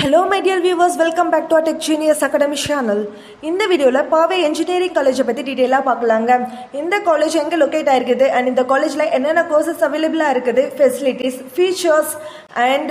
Hello my dear viewers, welcome back to our Tech Genius Academy channel. இந்த வீடியோல பாவை engineering college பத்தி டீடைலா பார்க்கலாங்க. இந்த காலேஜ் எங்க லொகேட் ஆயிருக்குது and இந்த காலேஜ்ல என்னென்ன கோர்சஸ் அவேலபிளா இருக்குது, facilities, features and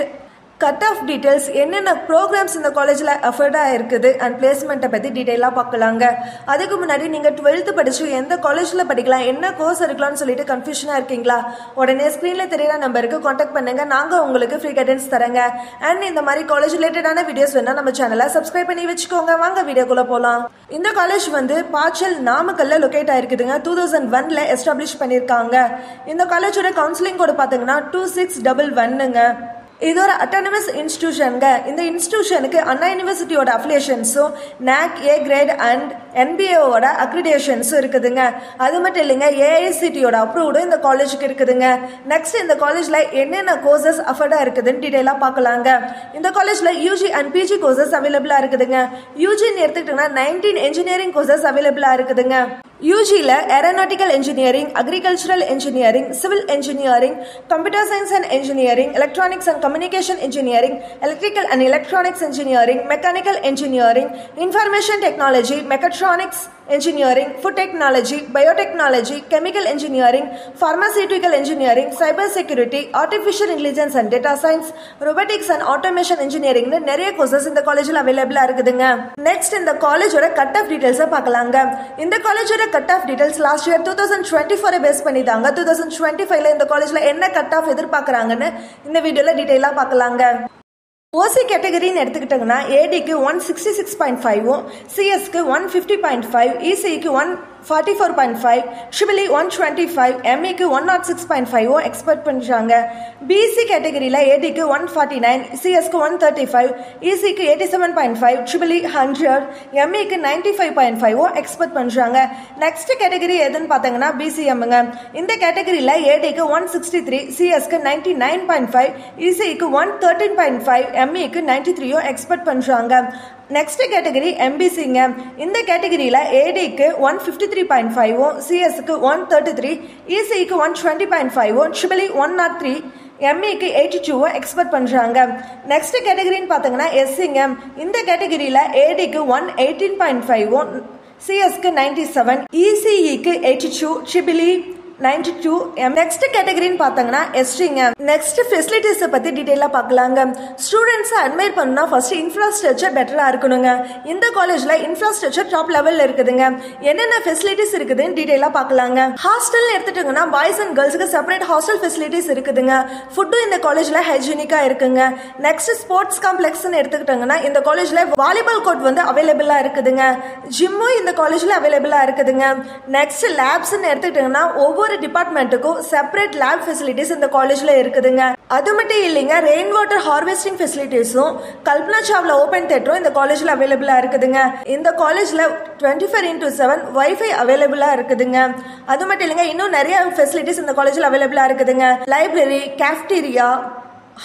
cut off details, என்னென்ன ப்ரோக்ராம்ஸ் இந்த காலேஜில் அஃபர்டாக இருக்குது அண்ட் பிளேஸ்மெண்ட்டை பற்றி டீட்டெயிலாக பார்க்கலாங்க. அதுக்கு முன்னாடி நீங்கள் 12th படிச்சு எந்த காலேஜில் படிக்கலாம், என்ன கோர்ஸ் எடுக்கலாம்னு சொல்லிட்டு கன்ஃபியூஷனாக இருக்கீங்களா? உடனே ஸ்க்ரீனில் தெரியிற நம்பருக்கு காண்டாக்ட் பண்ணுங்கள், நாங்கள் உங்களுக்கு ஃப்ரீ கைடன்ஸ் தரேங்க. அண்ட் இந்த மாதிரி காலேஜ் ரிலேட்டடான வீடியோஸ் வேணால் நம்ம சேனலை சப்ஸ்கிரைப் பண்ணி வச்சுக்கோங்க. வாங்க வீடியோக்குள்ளே போகலாம். இந்த காலேஜ் வந்து பாச்சல் நாமக்கல்ல லொகேட் ஆயிருக்குதுங்க. 2001 எஸ்டாப்ளிஷ் பண்ணியிருக்காங்க. இந்த காலேஜோட கவுன்சிலிங் கோடு பார்த்தீங்கன்னா 2611ங்க. இது ஒரு அட்டானமஸ் இன்ஸ்டிடியூஷனுங்க. இந்த இன்ஸ்டிடியூஷனுக்கு அண்ணா யூனிவர்சிட்டியோட அஃபிலியேஷன்ஸும் NAC A கிரேட் அண்ட் NBA-ஓட அக்ரிடேஷன்ஸும் இருக்குதுங்க. அது மட்டும் இல்லைங்க, AICTயோட அப்ரூவ்டும் இந்த காலேஜுக்கு இருக்குதுங்க. நெக்ஸ்ட் இந்த காலேஜில் என்னென்ன கோர்சஸ் அஃபர்டாக இருக்குதுன்னு டீட்டெயிலாக பார்க்கலாங்க. இந்த காலேஜில் UG அண்ட் PG கோர்சஸ் அவைலபிளாக இருக்குதுங்க. UGன்னு எடுத்துக்கிட்டோம்னா 19 இன்ஜினியரிங் கோர்சஸ் அவைலபிளாக இருக்குதுங்க. UGல aeronautical engineering, agricultural engineering, civil engineering, computer science and engineering, electronics and communication engineering, electrical and electronics engineering, mechanical engineering, information technology, mechatronics engineering, food technology, biotechnology, chemical engineering, pharmaceutical engineering, cyber security, artificial intelligence and data science, robotics and automation engineering நிறைய courses இந்த காலேஜில் அவைலபிளா இருக்குதுங்க. Next இந்த காலேஜோட cut of டீடைல்ஸை பார்க்கலாங்க. இந்த காலேஜோட cut off details last year 2024 base பண்ணி தாங்க. 2025 இந்த காலேஜில் என்ன கட் ஆஃப் எதிர்பார்க்குறாங்கன்னு இந்த வீடியோவில் டீடைலாக பார்க்கலாங்க. ஓசி கேட்டகரின்னு எடுத்துக்கிட்டோங்கன்னா ஏடிக்கு 166.5, சிஎஸ்க்கு 150.5, இசிக்கு 144.5, ட்ரிபிள் 125, எம்இக்கு 106.5 எக்ஸ்பெக்ட் பண்ணுறாங்க. பிசி கேட்டகரியில் ஏடிக்கு 149, சிஎஸ்க்கு 135, இசிக்கு 87.5, ட்ரிபிள் 100, எம்இக்கு 95.5 எக்ஸ்பெக்ட் பண்ணுறாங்க. நெக்ஸ்ட் கேட்டகரி எதுன்னு பார்த்தீங்கன்னா பிசிஎம்ங்க. இந்த கேட்டகரியில் ஏடிக்கு 163, சிஎஸ்க்கு 99.5, இசிக்கு 113.5, எம்இக்கு 93 எக்ஸ்பெக்ட் பண்ணுறாங்க. நெக்ஸ்ட் கேட்டகரி எம்பிசிங்க. இந்த கேட்டகரியில் ஏடிக்கு 153.5, சிஎஸ்க்கு 133, இசிக்கு 120.5, ட்ரிபிள் 103, எம்இக்கு 82 எக்ஸ்பெக்ட் பண்ணுறாங்க. நெக்ஸ்ட் கேட்டகரின்னு பார்த்தீங்கன்னா எஸ்சிங்க. இந்த கேட்டகரியில் ஏடிக்கு 118.5, சிஎஸ்க்கு 97, இசிஇக்கு 82, ட்ரிபிள் 92. நெக்ஸ்ட் கேட்டகரின்னு பார்த்தாங்கன்னா எஸ்டிங்க. நெக்ஸ்ட் ஃபெசிலிட்டிஸை பற்றி டீட்டெயிலாக பார்க்கலாங்க. ஸ்டூடெண்ட்ஸை அட்மைர் பண்ணா ஃபர்ஸ்ட் இன்ஃப்ராஸ்ட்ரக்சர் பெட்டராக இருக்கணுங்க. இந்த காலேஜில் இன்ஃப்ராஸ்ட்ரக்சர் டாப் லெவலில் இருக்குதுங்க. என்னென்ன ஃபெசிலிட்டிஸ் இருக்குதுன்னு டீட்டெயிலாக பார்க்கலாங்க. ஹாஸ்டல் எடுத்துட்டோங்கன்னா பாய்ஸ் அண்ட் கேர்ள்ஸுக்கு செப்பரேட் ஹாஸ்டல் ஃபெசிலிட்டிஸ் இருக்குதுங்க. ஃபுட்டும் இந்த காலேஜில் ஹைஜீனிக்காக இருக்குங்க. நெக்ஸ்ட் ஸ்போர்ட்ஸ் காம்ப்ளெக்ஸ்ன்னு எடுத்துக்கிட்டாங்கன்னா இந்த காலேஜில் வாலிபால் கோர்ட் வந்து அவைலபிளாக இருக்குதுங்க. ஜிம்மும் இந்த காலேஜில் அவைலபிளாக இருக்குதுங்க. நெக்ஸ்ட் லேப்ஸ்ன்னு எடுத்துக்கிட்டோங்கன்னா ஒவ்வொரு டிபார்ட்மெண்ட்டுக்கும் செப்பரேட் லேப் ஃபெசிலிட்டிஸ் இந்த காலேஜ்ல இருக்குதுங்க. அது மட்டும் இல்லைங்க, ரெயின் வாட்டர் ஹார்வெஸ்டிங் ஃபெசிலிட்டிஸும் கல்பனா சாவ்லா ஓபன் தியேட்டரும் இந்த காலேஜ்ல அவைலபிளா இருக்குதுங்க. இந்த காலேஜ்ல 24/7 வைஃபை அவைலபிளா இருக்குதுங்க. அது மட்டும் இல்லைங்க, இன்னும் நிறைய ஃபெசிலிட்டிஸ் இந்த காலேஜ்ல அவைலபிளா இருக்குதுங்க. லைப்ரரி, கேஃப்டீரியா,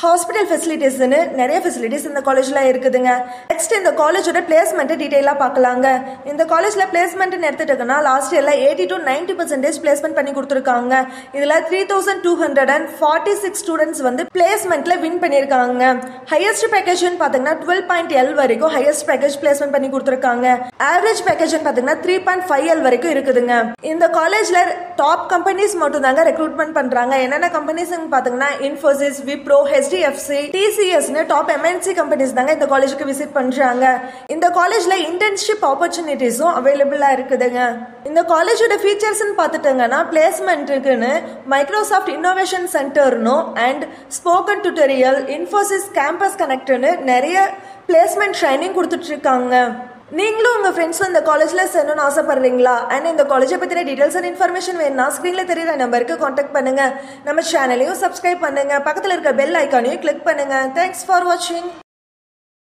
ஹாஸ்பிட்டல் ஃபெசிலிட்டிஸ்னு நிறைய ஃபெசிலிட்டிஸ் இந்த காலேஜில் இருக்குதுங்க. நெக்ஸ்ட் இந்த காலேஜோட பிளேஸ்மெண்ட் டீட்டெயிலாக பார்க்கலாங்க. இந்த காலேஜில் பிளேஸ்மெண்ட்னு எடுத்துட்டோம்னா லாஸ்ட் இயரில் 80 to 90% பிளேஸ்மெண்ட் பண்ணி கொடுத்துருக்காங்க. இதில் 3246 ஸ்டூடெண்ட்ஸ் வந்து பிளேஸ்மெண்ட்ல வின் பண்ணியிருக்காங்க. ஹையஸ்ட் பேக்கேஜ்னு பார்த்தீங்கன்னா 12.L வரைக்கும் ஹையஸ்ட் பேக்கேஜ் பிளேஸ்மெண்ட் பண்ணி கொடுத்துருக்காங்க. ஆவரேஜ் பேக்கேஜ்னு பார்த்தீங்கன்னா 3.5L வரைக்கும் இருக்குதுங்க. இந்த காலேஜில் டாப் கம்பெனிஸ் மட்டும் தாங்க ரெக்ரூட்மெண்ட் பண்ணுறாங்க. என்னென்ன கம்பெனிஸ்ன்னு பார்த்தீங்கன்னா Infosys, Wipro, HDFC, TCS top MNC companies தாங்க இந்த காலேஜுக்கு விசிட் பண்றாங்க. இந்த காலேஜ்ல இன்டர்ன்ஷிப் ஆப்பர்ச்சுனிட்டிஸும் அவைலபிளா இருக்குதுங்க. இந்த காலேஜோட ஃபீச்சர்ஸ்ன்னு பார்த்துட்டோங்கன்னா பிளேஸ்மெண்ட்டுக்குன்னு மைக்ரோசாஃப்ட் இன்னோவேஷன் சென்டர்னு and spoken tutorial, Infosys campus கனெக்ட்னு நிறைய பிளேஸ்மெண்ட் ட்ரைனிங் கொடுத்துட்டு இருக்காங்க. நீங்களும் உங்கள் ஃப்ரெண்ட்ஸும் இந்த காலேஜில் சேரணும்னு ஆசைப்படுறீங்களா? அண்ட் இந்த காலேஜை பற்றின டீட்டெயில்ஸ் அண்ட் இன்ஃபர்மேஷன் வேணும்னா ஸ்க்ரீனில் தெரியுற நம்பருக்கு காண்டாக்ட் பண்ணுங்கள். நம்ம சேனலையும் சப்ஸ்கிரைப் பண்ணுங்கள். பக்கத்தில் இருக்க பெல் ஐக்கானையும் கிளிக் பண்ணுங்கள். தேங்க்ஸ் ஃபார் வாட்சிங்.